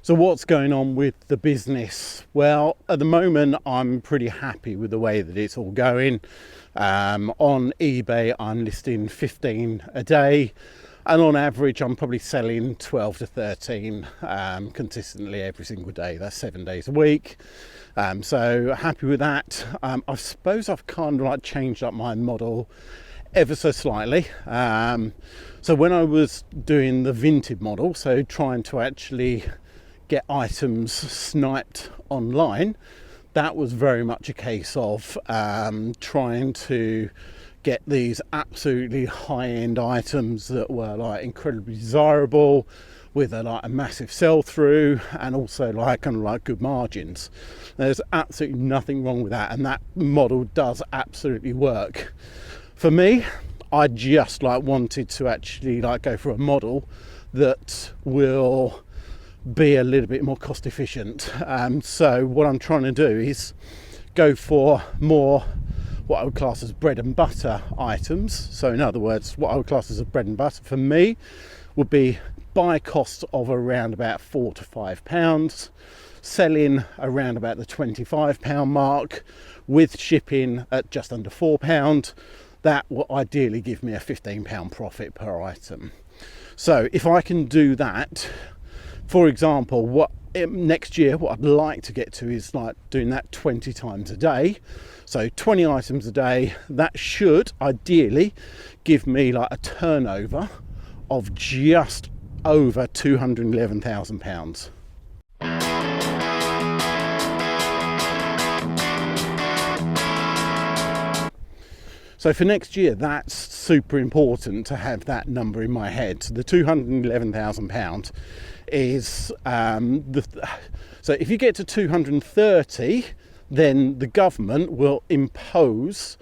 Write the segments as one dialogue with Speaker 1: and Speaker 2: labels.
Speaker 1: So what's going on with the business? Well, at the moment, I'm pretty happy with the way that it's all going. On eBay, I'm listing 15 a day. And on average, I'm probably selling 12 to 13 consistently every single day. That's 7 days a week. So happy with that. I suppose I've kind of like changed up my model ever so slightly. So when I was doing the Vinted model, so trying to actually get items sniped online, that was very much a case of trying to get these absolutely high-end items that were like incredibly desirable with a massive sell-through and also like kind of like good margins. There's absolutely nothing wrong with that, and that model does absolutely work. For me, I just wanted to actually go for a model that will be a little bit more cost efficient. So what I'm trying to do is go for more what I would class as bread and butter items. So in other words, what I would class as a bread and butter for me would be buy costs of around about £4 to £5, selling around about the £25 mark, with shipping at just under £4. That will ideally give me a £15 profit per item. So if I can do that, for example, next year what I'd like to get to is doing that 20 times a day. So 20 items a day. That should ideally give me a turnover of just over £211,000. So for next year, that's super important to have that number in my head. So the £211,000 is so if you get to 230, then the government will impose,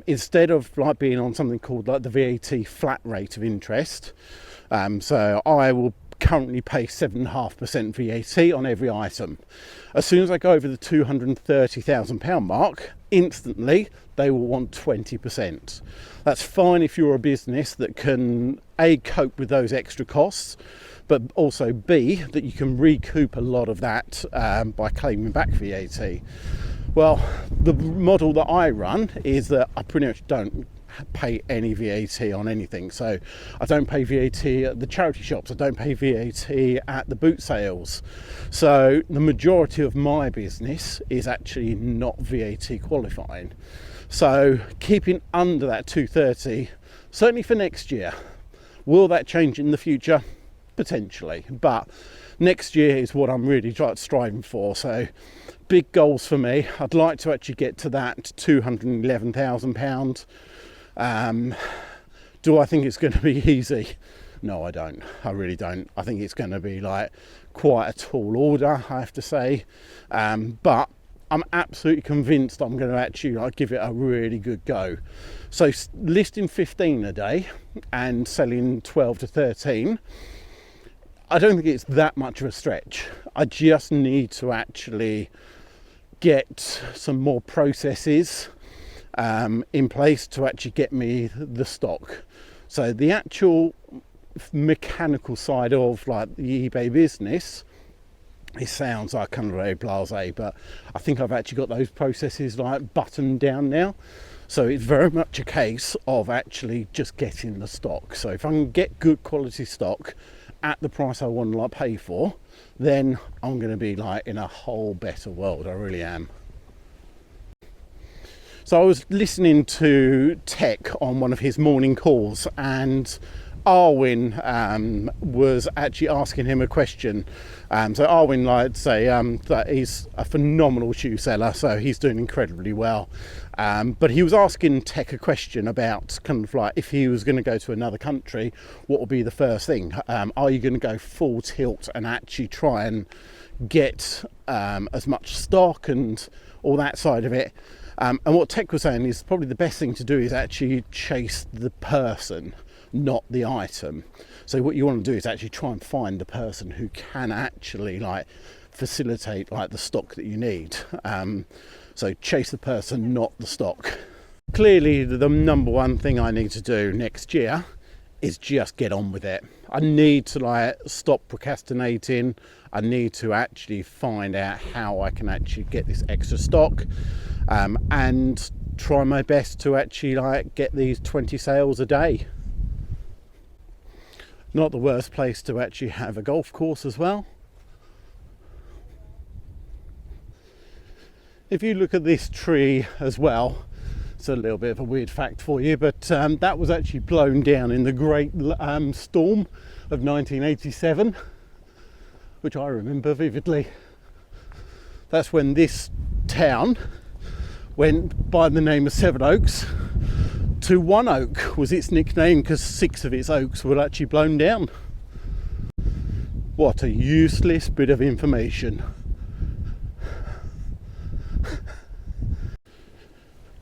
Speaker 1: instead of being on something called the VAT flat rate of interest. So I will currently pay 7.5% VAT on every item. As soon as I go over the £230,000 mark, instantly they will want 20%. That's fine if you're a business that can A, cope with those extra costs, but also B, that you can recoup a lot of that by claiming back VAT. Well, the model that I run is that I pretty much don't pay any VAT on anything. So I don't pay VAT at the charity shops, I don't pay VAT at the boot sales. So the majority of my business is actually not VAT qualifying. So keeping under that 230, certainly for next year. Will that change in the future? Potentially, but next year is what I'm really striving for. So big goals for me. I'd like to actually get to that £211,000. Do I think it's going to be easy? No, I don't. I really don't. I think it's going to be quite a tall order, I have to say. But I'm absolutely convinced I'm going to actually give it a really good go. So listing 15 a day and selling 12 to 13, I don't think it's that much of a stretch. I just need to actually get some more processes in place to actually get me the stock. So the actual mechanical side of the eBay business, it sounds kind of very blasé, but I think I've actually got those processes buttoned down now. So it's very much a case of actually just getting the stock. So if I can get good quality stock at the price I want to pay for, then I'm going to be in a whole better world. I really am. So I was listening to Tech on one of his morning calls, and Arwin was actually asking him a question. So Arwin, that he's a phenomenal shoe seller, so he's doing incredibly well. But he was asking Tech a question about if he was going to go to another country, what would be the first thing? Are you going to go full tilt and actually try and get as much stock and all that side of it? And what Tech was saying is probably the best thing to do is actually chase the person, not the item. So what you want to do is actually try and find the person who can actually facilitate the stock that you need. So chase the person, not the stock. Clearly the number one thing I need to do next year is just get on with it. I need to like stop procrastinating. I need to actually find out how I can actually get this extra stock, and try my best to actually like get these 20 sales a day. Not the worst place to actually have a golf course as well. If you look at this tree as well, it's a little bit of a weird fact for you, but that was actually blown down in the Great Storm of 1987, which I remember vividly. That's when this town went by the name of Sevenoaks to One Oak was its nickname, because 6 of its oaks were actually blown down. What a useless bit of information.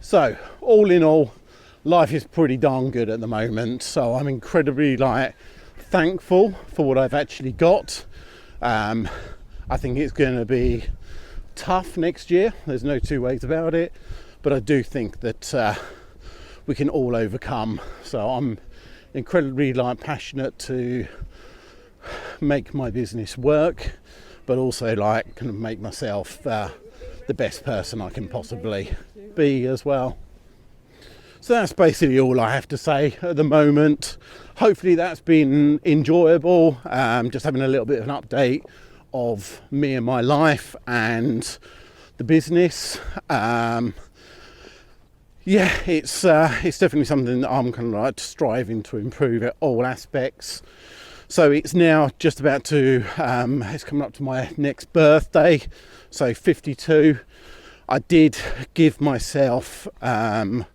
Speaker 1: So, all in all, life is pretty darn good at the moment. So I'm incredibly like thankful for what I've actually got. I think it's going to be tough next year. There's no two ways about it. But I do think that we can all overcome. So I'm incredibly like passionate to make my business work, but also like kind of make myself the best person I can possibly be as well. So that's basically all I have to say at the moment. Hopefully that's been enjoyable. Just having a little bit of an update of me and my life and the business. Yeah, it's definitely something that I'm kind of like striving to improve at all aspects. So it's now just about to, it's coming up to my next birthday, so 52. I did give myself a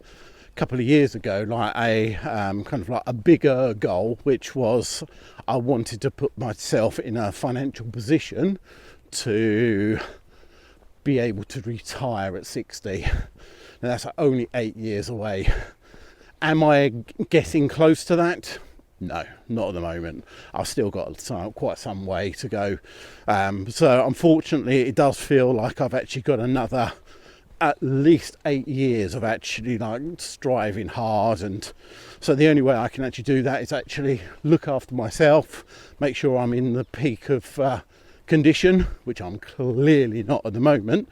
Speaker 1: couple of years ago like a kind of like a bigger goal, which was I wanted to put myself in a financial position to be able to retire at 60. Now that's only 8 years away. Am I getting close to that? No, not at the moment. I've still got quite some way to go. So unfortunately, it does feel like I've actually got another at least 8 years of actually like striving hard. And so the only way I can actually do that is actually look after myself, make sure I'm in the peak of condition, which I'm clearly not at the moment,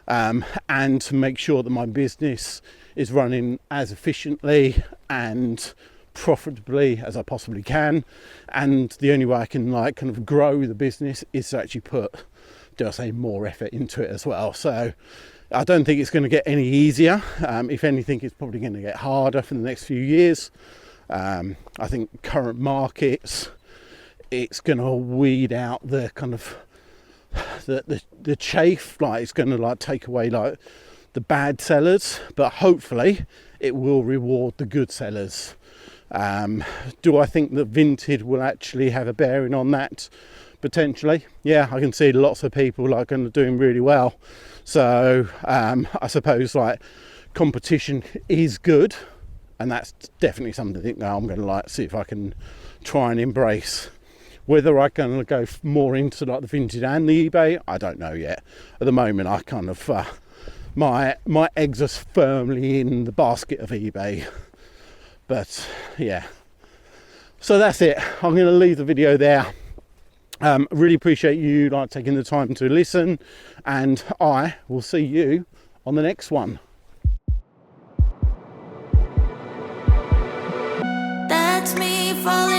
Speaker 1: and to make sure that my business is running as efficiently and profitably as I possibly can. And the only way I can like kind of grow the business is to actually put, dare I say, more effort into it as well. So I don't think it's going to get any easier. If anything, it's probably going to get harder for the next few years. I think current markets, it's going to weed out the kind of the chaff. Like it's going to like take away like the bad sellers, but hopefully it will reward the good sellers. Do I think that Vinted will actually have a bearing on that? Potentially, yeah. I can see lots of people like kind of doing really well. So I suppose like competition is good, and that's definitely something that I'm going to like see if I can try and embrace. Whether I can go more into like the Vinted and the eBay, I don't know yet. At the moment, I kind of my eggs are firmly in the basket of eBay. But yeah, so that's it. I'm going to leave the video there. Really appreciate you like taking the time to listen, and I will see you on the next one.
Speaker 2: That's me falling.